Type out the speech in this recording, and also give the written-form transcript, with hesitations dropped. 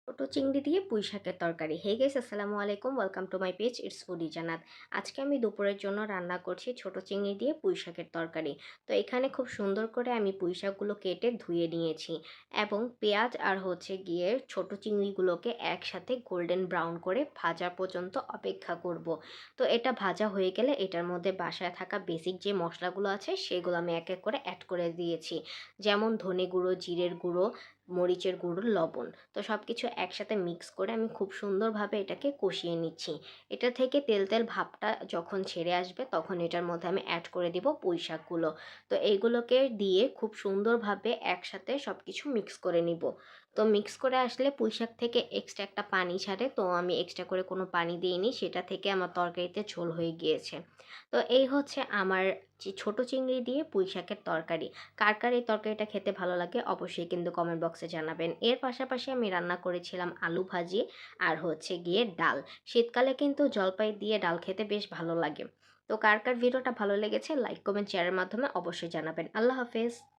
ছোট চিংড়ি দিয়ে পুঁই শাকের তরকারি। হে গাইস, আসসালামু আলাইকুম, welcome to my page it's foodie জান্নাত। আজকে আমি দুপুরের জন্য রান্না করছি ছোট চিংড়ি দিয়ে পুঁই শাকের তরকারি। তো এখানে খুব সুন্দর করে আমি পুঁই শাকগুলো কেটে ধুয়ে নিয়েছি এবং পেঁয়াজ আর গিয়ে ছোট চিংড়িগুলোকে একসাথে গোল্ডেন ব্রাউন করে ভাজা পর্যন্ত অপেক্ষা করব। তো এটা ভাজা হয়ে গেলে এটার মধ্যে বাসায় থাকা বেসিক যে মশলাগুলো আছে সেগুলো আমি এক এক করে অ্যাড করে দিয়েছি, যেমন ধনে গুঁড়ো, জিরের গুঁড়ো, মরিচের গুঁড়ো, লবণ। তো সব কিছু একসাথে মিক্স করে আমি খুব সুন্দরভাবে এটাকে কষিয়ে নিচ্ছি। এটা থেকে তেল তেল ভাবটা যখন ছেড়ে আসবে তখন এটার মধ্যে আমি অ্যাড করে দিব পুঁই শাকগুলো। তো এইগুলোকে দিয়ে খুব সুন্দরভাবে একসাথে সব কিছু মিক্স করে নিব। তো মিক্স করে আসলে পুঁই শাক থেকে এক্সট্রা একটা পানি ছাড়ে, তো আমি এক্সট্রা করে কোনো পানি দিইনি, সেটা থেকে আমার তরকারিতে ঝোল হয়ে গিয়েছে। তো এই হচ্ছে আমার ছোট চিংড়ি দিয়ে পুঁই শাকের তরকারি। কার কার এই তরকারিটা খেতে ভালো লাগে অবশ্যই কিন্তু কমেন্ট বক্সে জানাবেন। এর পাশাপাশি আমি রান্না করেছিলাম আলু ভাজি আর গিয়ে ডাল। শীতকালে কিন্তু জলপাই দিয়ে ডাল খেতে বেশ ভালো লাগে। তো কার কার ভিডিওটা ভালো লেগেছে লাইক কমেন্ট শেয়ারের মাধ্যমে অবশ্যই জানাবেন। আল্লাহ হাফেজ।